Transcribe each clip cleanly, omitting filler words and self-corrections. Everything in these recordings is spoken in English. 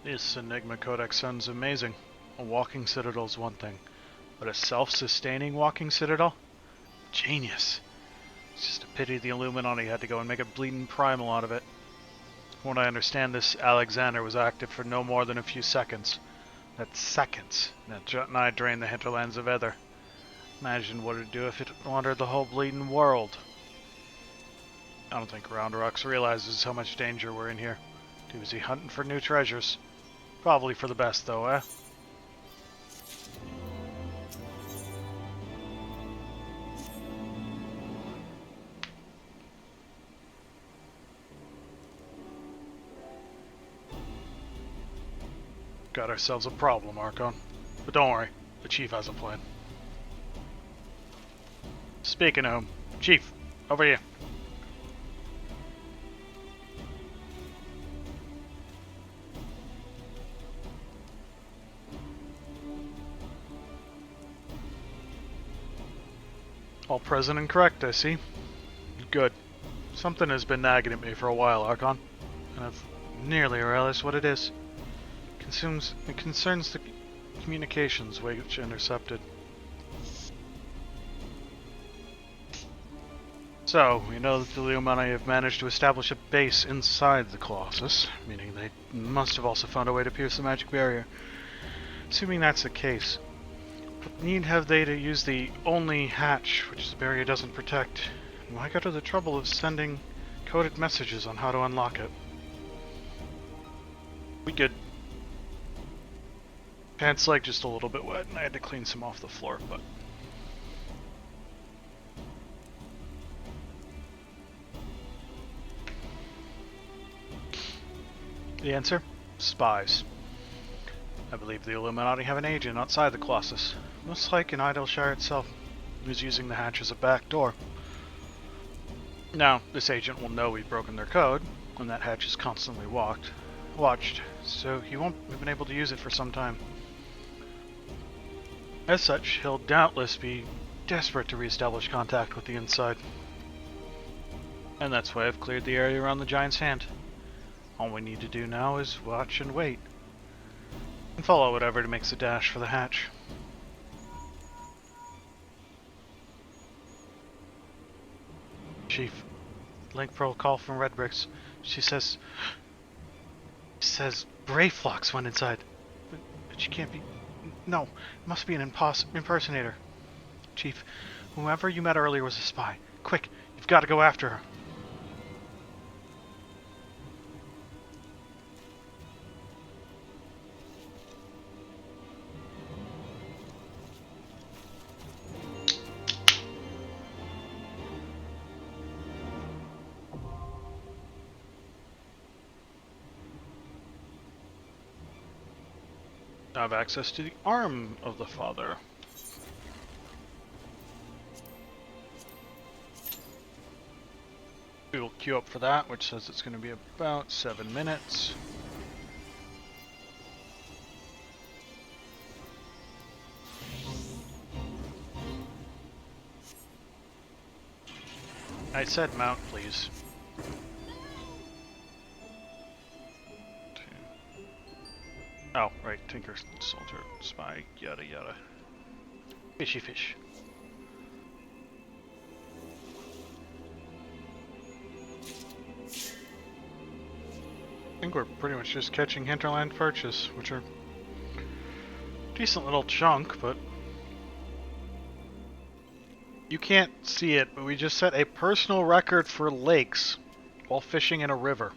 This Enigma Codex sounds amazing. A walking citadel's one thing, but a self-sustaining walking citadel? Genius. It's just a pity the Illuminati had to go and make a bleeding primal out of it. From what I understand, this Alexander was active for no more than a few seconds. That's seconds. That nigh drained the hinterlands of Ether. Imagine what it'd do if it wandered the whole bleeding world. I don't think Round Rocks realizes how much danger we're in here. Too busy hunting for new treasures. Probably for the best, though, eh? Got ourselves a problem, Archon. But don't worry, the Chief has a plan. Speaking of whom, Chief, over here. All present and correct, I see. Good. Something has been nagging at me for a while, Archon, and I've nearly realized what it is. It concerns the communications which intercepted. So, we know that the Illuminati have managed to establish a base inside the Colossus, meaning they must have also found a way to pierce the magic barrier. Assuming that's the case, what need have they to use the only hatch which the barrier doesn't protect? And why go to the trouble of sending coded messages on how to unlock it? We good. Pants leg just a little bit wet, and I had to clean some off the floor, but... The answer? Spies. I believe the Illuminati have an agent outside the Colossus, most like in Idleshire itself, who's using the hatch as a back door. Now, this agent will know we've broken their code, and that hatch is constantly watched, so he won't have been able to use it for some time. As such, he'll doubtless be desperate to re-establish contact with the inside. And that's why I've cleared the area around the Giant's Hand. All we need to do now is watch and wait. And follow whatever makes a dash for the hatch. Chief, link protocol from Red Bricks. She says Brayflox went inside. But she can't be... No, it must be an impersonator. Chief, whoever you met earlier was a spy. Quick, you've got to go after her. I have access to the arm of the Father. We will queue up for that, which says it's going to be about 7 minutes. I said mount, please. Oh, right, Tinker, Soldier, Spy, yada yada. Fishy fish. I think we're pretty much just catching hinterland perches, which are a decent little chunk, but you can't see it, but we just set a personal record for lakes while fishing in a river.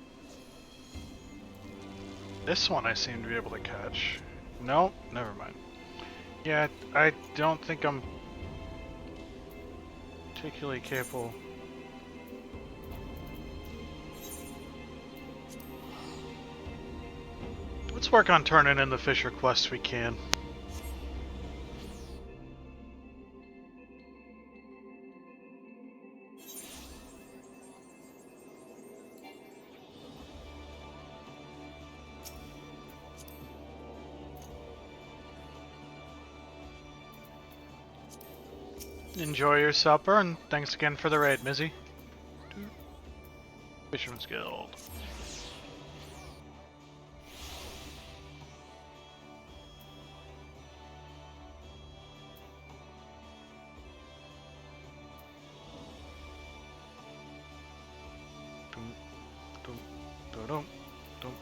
This one I seem to be able to catch. No, never mind. Yeah, I don't think I'm particularly capable. Let's work on turning in the fish requests we can. Enjoy your supper, and thanks again for the raid, Mizzy. Fisherman's Guild. Dum, dum, dum, dum.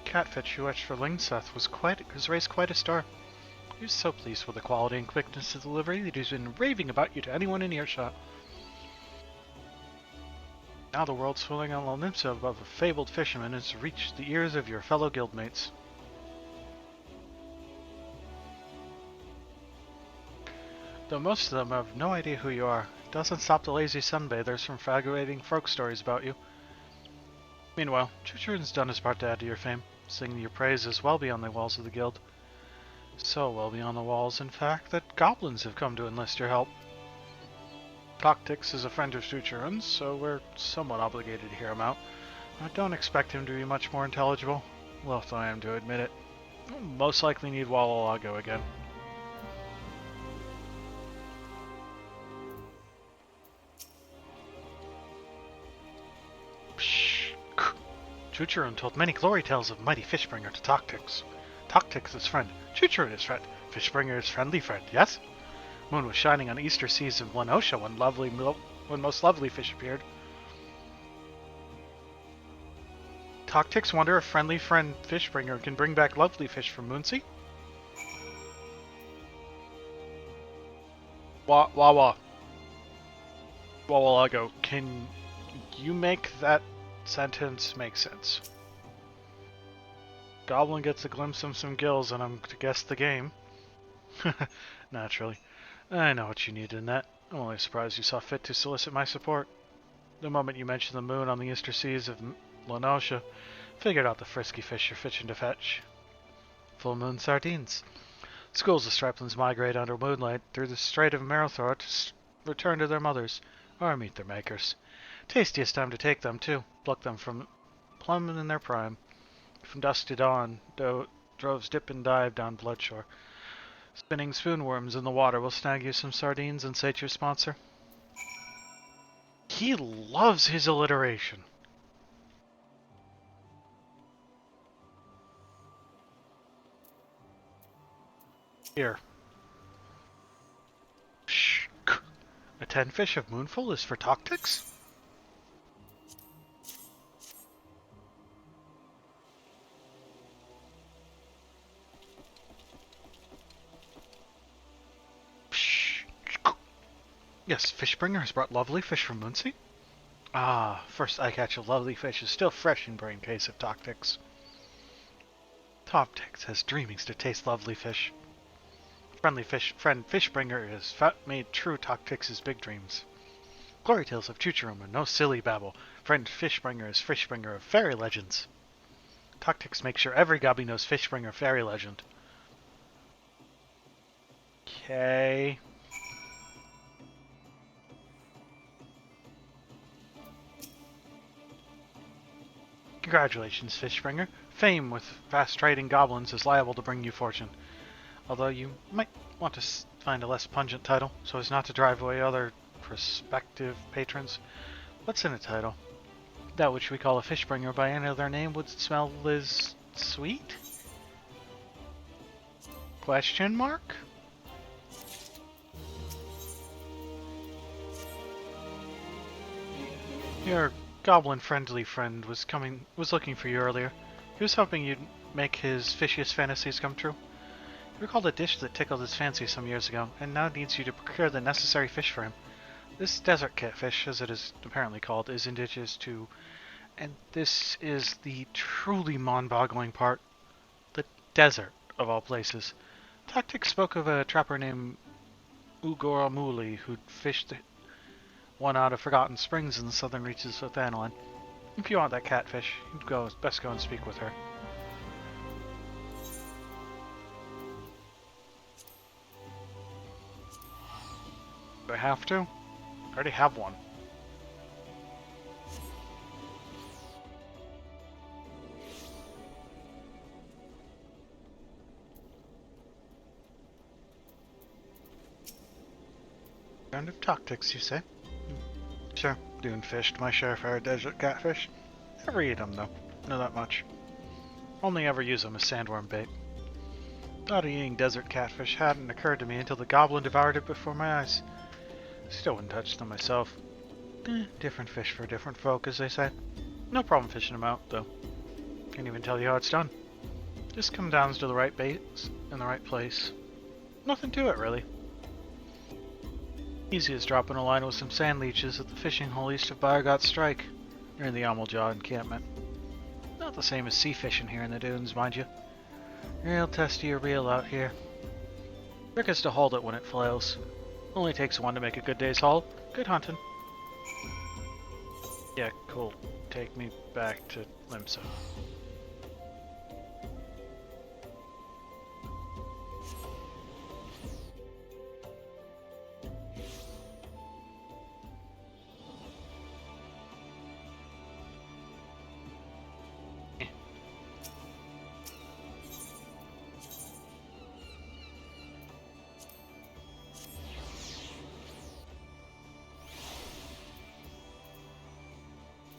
Catfish you etched for Lingseth has raised quite a star. He was so pleased with the quality and quickness of delivery that he's been raving about you to anyone in earshot. Now the world swirling on Lolnimsa above a fabled fisherman has reached the ears of your fellow guildmates. Though most of them have no idea who you are, it doesn't stop the lazy sunbathers from fabricating folk stories about you. Meanwhile, Chuchurin's done his part to add to your fame, singing your praises well beyond the walls of the guild. So well beyond the walls, in fact, that goblins have come to enlist your help. Toctix is a friend of Chuchurin's, so we're somewhat obligated to hear him out. I don't expect him to be much more intelligible, loath I am to admit it. We'll most likely need Wallalago again. Chuchurin told many glory tales of mighty Fishbringer to Toctix. Toctix is friend, Chuchurin is friend, Fishbringer is friendly friend, yes? Moon was shining on easter seas of Lenosha when most lovely fish appeared. Toctix wonder if friendly friend Fishbringer can bring back lovely fish from Moonsea? Wawalago, can you make that sentence make sense? Goblin gets a glimpse of some gills and I'm to guess the game. Naturally. I know what you need in that. I'm only surprised you saw fit to solicit my support. The moment you mentioned the moon on the easter seas of Lenosha, figured out the frisky fish you're fishing to fetch. Full moon sardines. Schools of striplings migrate under moonlight through the Strait of Marathor to return to their mothers, or meet their makers. Tastiest time to take them, too. Pluck them from plumb in their prime. From dusk to dawn, droves dip and dive down Bloodshore. Spinning spoonworms in the water will snag you some sardines and say to your sponsor. He loves his alliteration. Here. Shh. A 10 fish of Moonful is for Toctix? Yes, Fishbringer has brought lovely fish from Moonsea. Ah, first eye catch of lovely fish is still fresh in brain case of Toctix. Toctix has dreamings to taste lovely fish. Friendly friend Fishbringer has made true Toctix's big dreams. Glory tales of Chuchurum are no silly babble. Friend Fishbringer is Fishbringer of fairy legends. Toctix makes sure every gobby knows Fishbringer fairy legend. Okay. Congratulations, Fishbringer. Fame with fast trading goblins is liable to bring you fortune. Although you might want to find a less pungent title, so as not to drive away other prospective patrons. What's in a title? That which we call a Fishbringer by any other name would smell as sweet? Question mark? Your goblin-friendly friend was looking for you earlier. He was hoping you'd make his fishiest fantasies come true. He recalled a dish that tickled his fancy some years ago, and now needs you to procure the necessary fish for him. This desert catfish, as it is apparently called, is indigenous to... And this is the truly mind-boggling part. The desert, of all places. Toctix spoke of a trapper named Ugoramuli who'd fished one out of Forgotten Springs in the southern reaches of Thanalan. If you want that catfish, you'd best go and speak with her. Do I have to? I already have one. Kind of Toctix, you say? Sure, dune fished my share of our desert catfish. Never eat them, though. Not that much. Only ever use them as sandworm bait. Thought of eating desert catfish hadn't occurred to me until the goblin devoured it before my eyes. Still wouldn't touch them myself. Different fish for different folk, as they say. No problem fishing them out, though. Can't even tell you how it's done. Just come down to the right baits in the right place. Nothing to it, really. Easy as dropping a line with some sand leeches at the fishing hole east of Bargot Strike, near the Amaljaw encampment. Not the same as sea fishing here in the dunes, mind you. Real test of your reel out here. Trick is to hold it when it flails. Only takes one to make a good day's haul. Good hunting. Yeah, cool. Take me back to Limsa.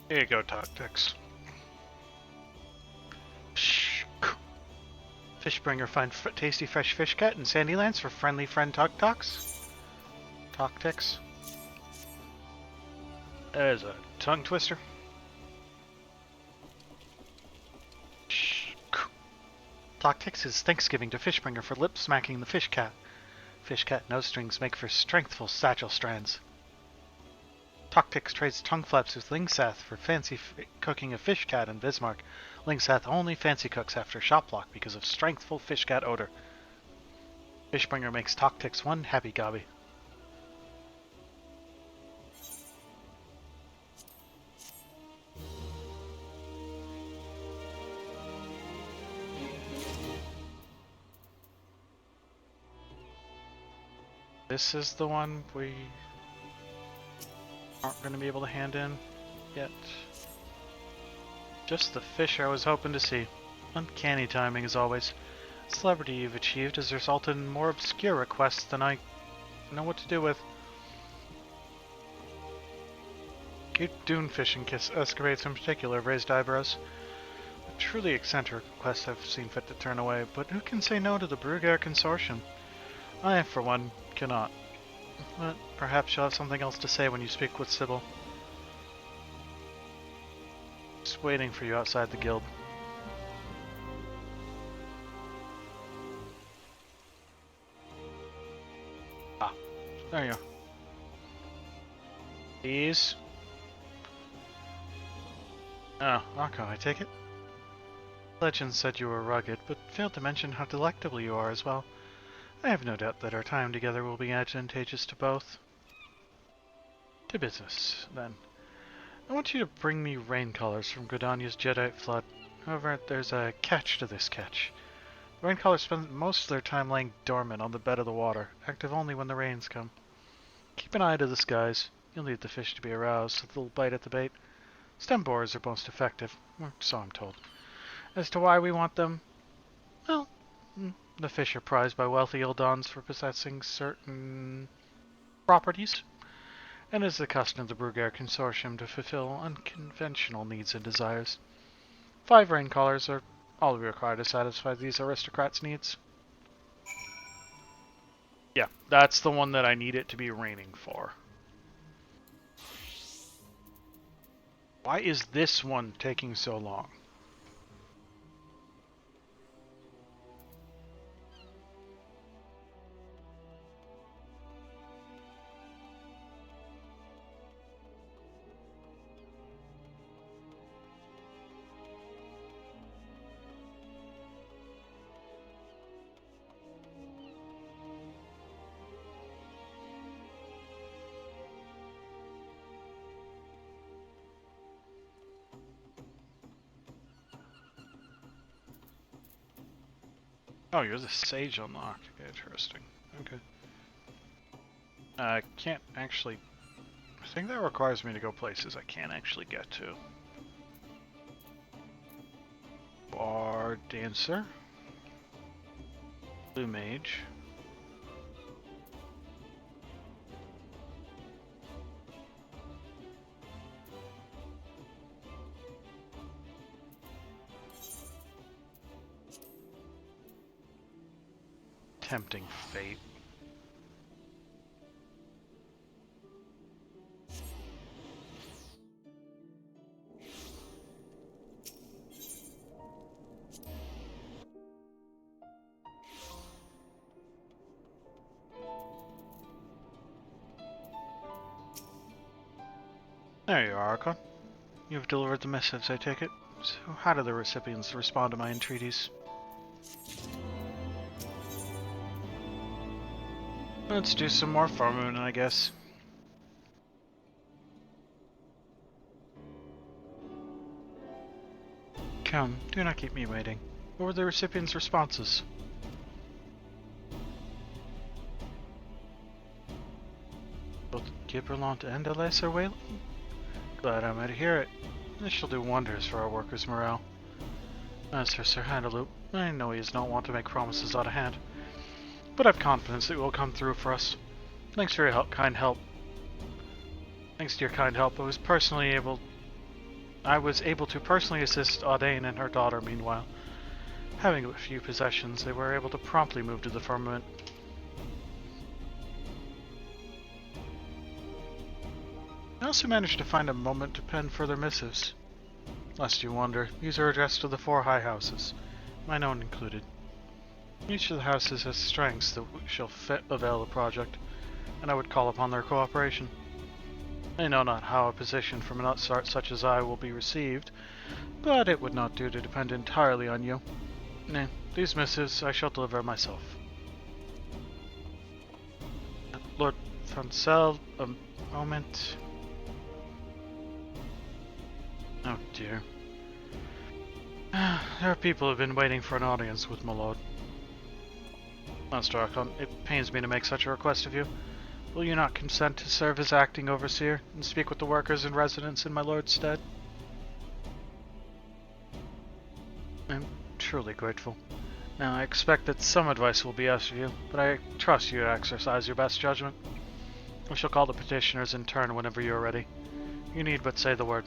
Here you go, Tactics. Fishbringer find tasty fresh fish cat in Sandylands for friendly friend Tactics. Tactics. There's a tongue twister. Tactics is Thanksgiving to Fishbringer for lip smacking the fish cat. Fish cat nose strings make for strengthful satchel strands. Tactics trades tongue flaps with Lingsath for fancy cooking of fish cat in Bismarck. Lingsath only fancy cooks after shop block because of strengthful fish cat odor. Fishbringer makes Tactics one happy gobby. This is the one we aren't going to be able to hand in yet. Just the fish I was hoping to see. Uncanny timing as always. Celebrity you've achieved has resulted in more obscure requests than I know what to do with. Cute dune fishing escapades in particular have raised eyebrows. A truly eccentric request I've seen fit to turn away, but who can say no to the Brugair Consortium? I, for one, cannot. But perhaps you'll have something else to say when you speak with Sybil. Just waiting for you outside the guild. Ah, there you are. These. Oh, Akko, I take it? Legend said you were rugged, but failed to mention how delectable you are as well. I have no doubt that our time together will be advantageous to both. To business, then. I want you to bring me rain colors from Gridania's Jedi flood. However, there's a catch to this catch. The rain colors spend most of their time laying dormant on the bed of the water, active only when the rains come. Keep an eye to the skies. You'll need the fish to be aroused, so they'll bite at the bait. Stem borers are most effective, or so I'm told. As to why we want them, well, the fish are prized by wealthy Ildons for possessing certain properties, and it is the custom of the Brugair Consortium to fulfill unconventional needs and desires. 5 rain collars are all we require to satisfy these aristocrats' needs. Yeah, that's the one that I need it to be raining for. Why is this one taking so long? Oh, you're the sage unlock. Interesting. Okay. I can't actually... I think that requires me to go places I can't actually get to. Bar Dancer. Blue Mage. Tempting Fate. There you are, Archon. You've delivered the missives, I take it. So how do the recipients respond to my entreaties? Let's do some more farming, I guess. Come, do not keep me waiting. What were the recipients' responses? Both Gibberlant and Alès are wailing? Glad I might hear it. This shall do wonders for our workers' morale. As for Sir Handaloop, I know he does not want to make promises out of hand, but I've confidence that he will come through for us. Thanks for your kind help. Thanks to your kind help, I was able to personally assist Audain and her daughter meanwhile. Having a few possessions, they were able to promptly move to the firmament. I also managed to find a moment to pen further missives. Lest you wonder, these are addressed to the 4 high houses, mine own included. Each of the houses has strengths that shall fit avail the project, and I would call upon their cooperation. I know not how a position from an upstart such as I will be received, but it would not do to depend entirely on you. Nay, these missives I shall deliver myself. Lord Francel, a moment. Oh dear. There are people who have been waiting for an audience with my lord. Master Archon, it pains me to make such a request of you. Will you not consent to serve as acting overseer and speak with the workers and residents in my lord's stead? I'm truly grateful. Now, I expect that some advice will be asked of you, but I trust you to exercise your best judgment. We shall call the petitioners in turn whenever you are ready. You need but say the word.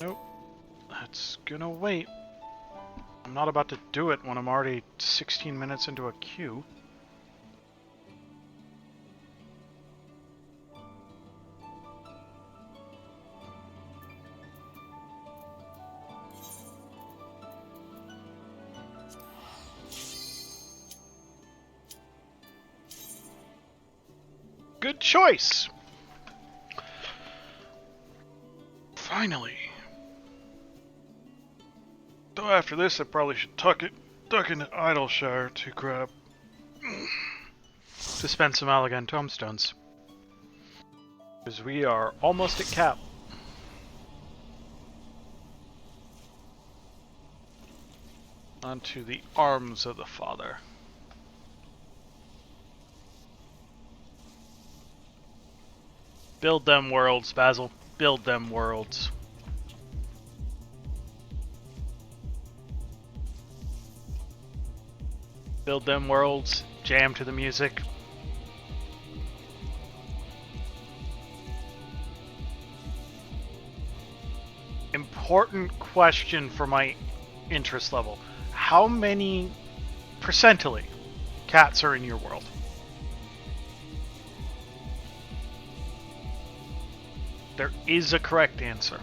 Nope. That's gonna wait. I'm not about to do it when I'm already 16 minutes into a queue. Good choice! Finally. Though after this I probably should duck into Idleshire to spend some Allegan tomestones. Because we are almost at cap. Onto the arms of the Father. Build them worlds, Basil. Build them worlds. Build them worlds. Jam to the music. Important question for my interest level. How many percentily cats are in your world? There is a correct answer.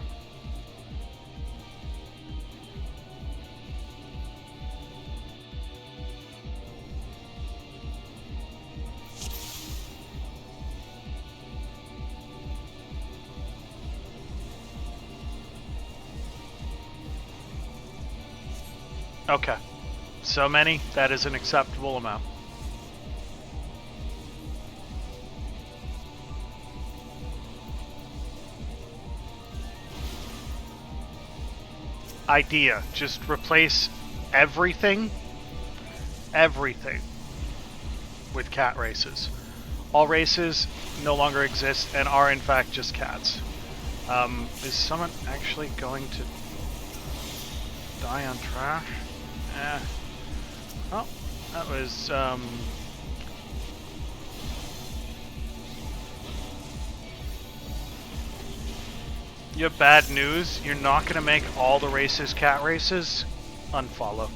Okay. So many, that is an acceptable amount. Idea, just replace everything with cat races. All races no longer exist and are in fact just cats. Is someone actually going to die on trash? Oh, that was you have bad news. You're not going to make all the races cat races. Unfollow.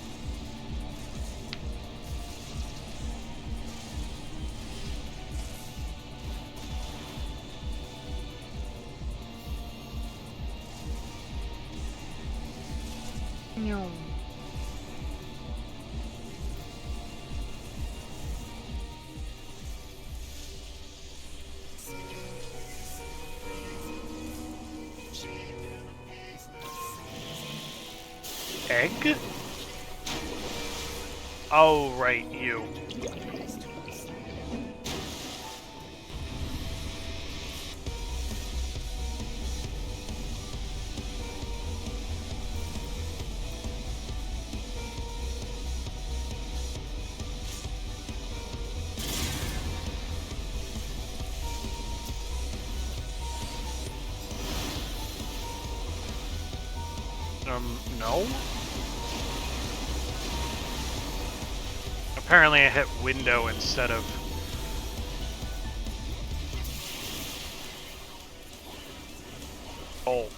egg? Oh, right, you. No? Apparently I hit window instead of... Alt.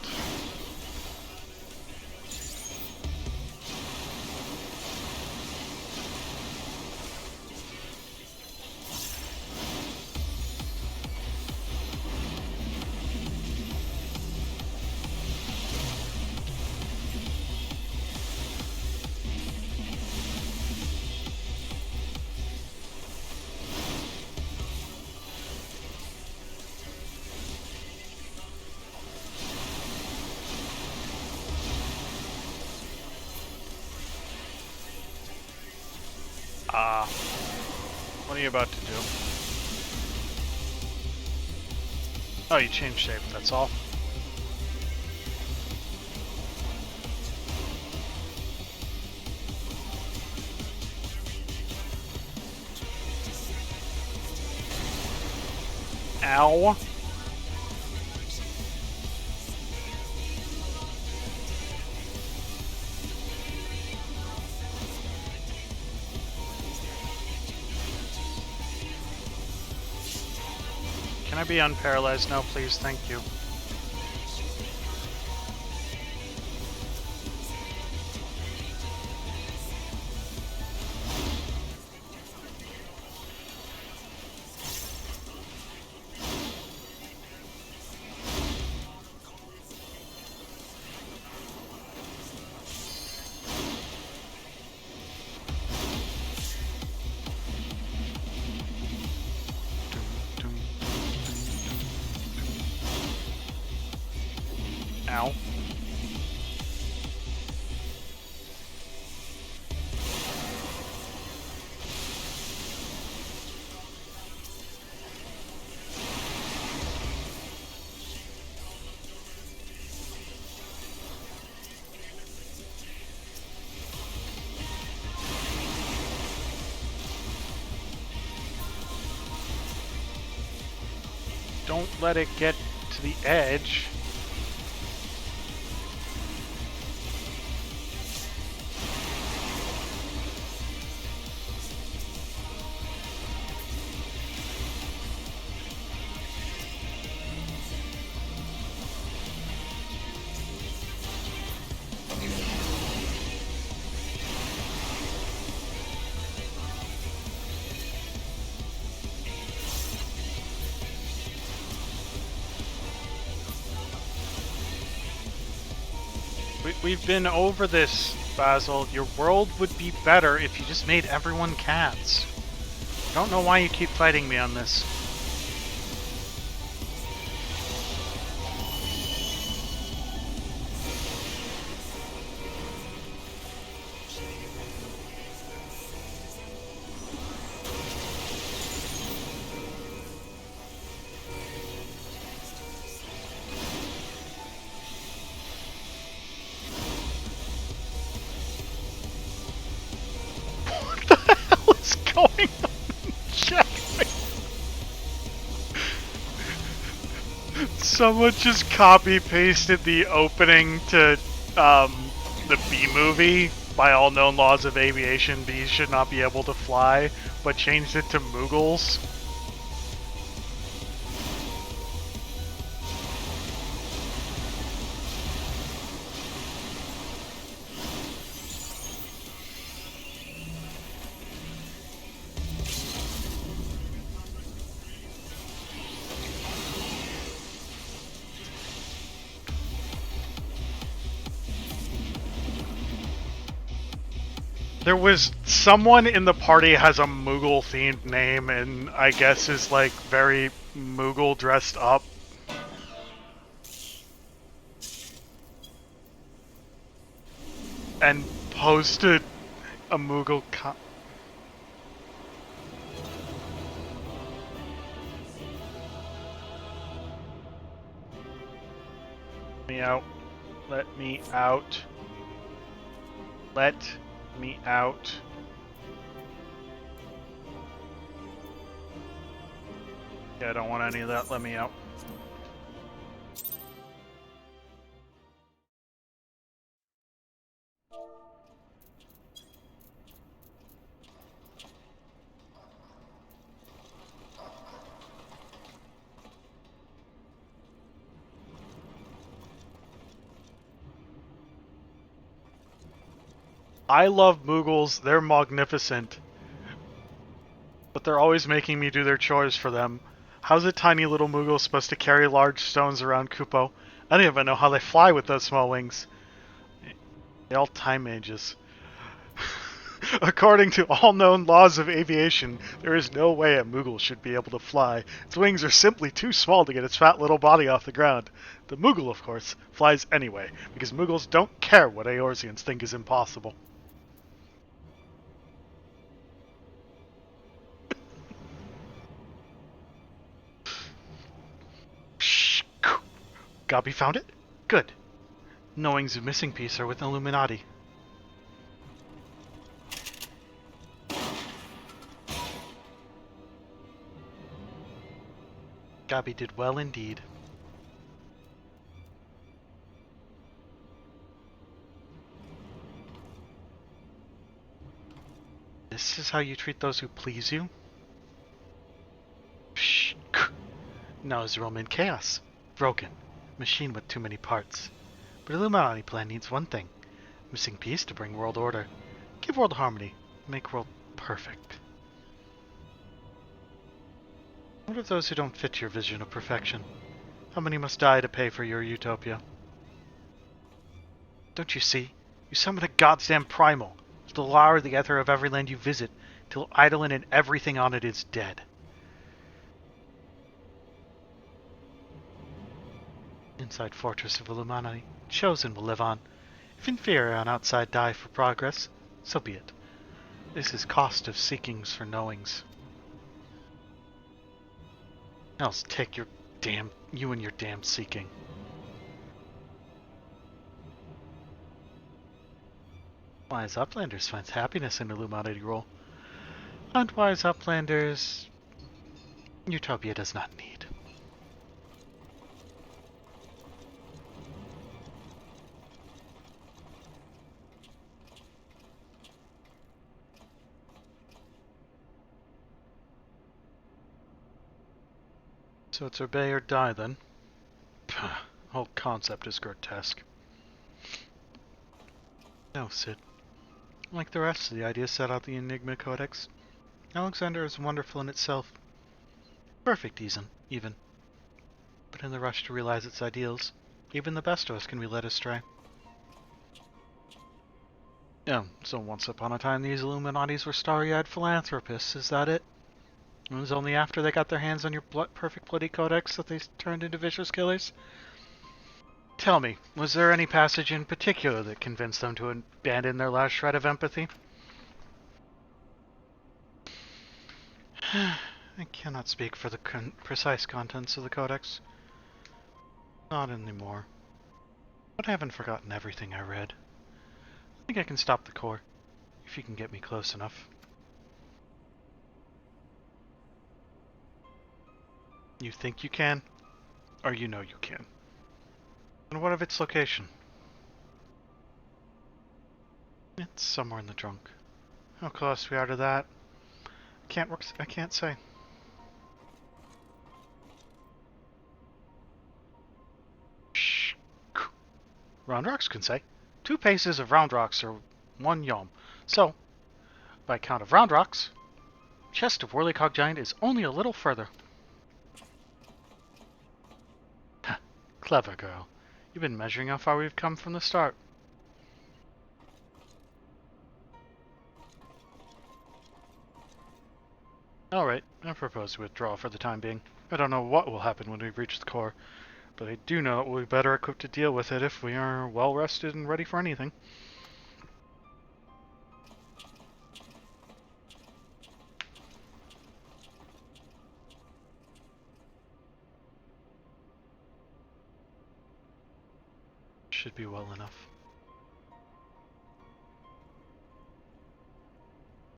What are you about to do? Oh, you changed shape, that's all. Ow. Can I be unparalyzed now, please? Thank you. Ow. Don't let it get to the edge. We've been over this, Basil. Your world would be better if you just made everyone cats. I don't know why you keep fighting me on this. Going on? Check me. Someone just copy pasted the opening to the bee movie. By all known laws of aviation, bees should not be able to fly, but changed it to Moogles. There was someone in the party has a Moogle themed name and I guess is like very Moogle dressed up. and posted a Moogle me out. Let me out. Let me out. Yeah, I don't want any of that. Let me out. I love Moogles. They're magnificent. But they're always making me do their chores for them. How's a tiny little Moogle supposed to carry large stones around Kupo? I don't even know how they fly with those small wings. They're all time mages. According to all known laws of aviation, there is no way a Moogle should be able to fly. Its wings are simply too small to get its fat little body off the ground. The Moogle, of course, flies anyway, because Moogles don't care what Eorzeans think is impossible. Shh. Gabi found it? Good. Knowing's the missing piece are with Illuminati. Gabi did well indeed. This is how you treat those who please you? Shh. Now is Rome in chaos. Broken. Machine with too many parts. But Illuminati plan needs one thing. Missing piece to bring world order. Give world harmony. Make world perfect. What of those who don't fit your vision of perfection? How many must die to pay for your utopia? Don't you see? You summon a goddamn primal to devour the ether of every land you visit, till Eidolon and everything on it is dead. Inside Fortress of Illuminati, Chosen will live on. If inferior on outside die for progress, so be it. This is cost of seekings for knowings. Else take you and your damn seeking. Wise Uplanders finds happiness in Illuminati rule. Unwise Uplanders, Utopia does not need. So it's obey or die then? The whole concept is grotesque. No, Sid. Like the rest of the ideas set out the Enigma Codex, Alexander is wonderful in itself. Perfect even. But in the rush to realize its ideals, even the best of us can be led astray. Yeah, so once upon a time these Illuminatis were starry-eyed philanthropists, is that it? It was only after they got their hands on your perfect bloody codex that they turned into vicious killers? Tell me, was there any passage in particular that convinced them to abandon their last shred of empathy? I cannot speak for the precise contents of the codex. Not anymore. But I haven't forgotten everything I read. I think I can stop the core, if you can get me close enough. You think you can? Or you know you can? And what of its location? It's somewhere in the trunk. How close we are to that? I can't say. Shh. Round rocks can say. 2 paces of round rocks are 1 yom. So, by count of round rocks, chest of Whirlycog Giant is only a little further. Clever girl. You've been measuring how far we've come from the start. Alright, I propose to withdraw for the time being. I don't know what will happen when we reach the core, but I do know that we'll be better equipped to deal with it if we are well rested and ready for anything. should be well enough.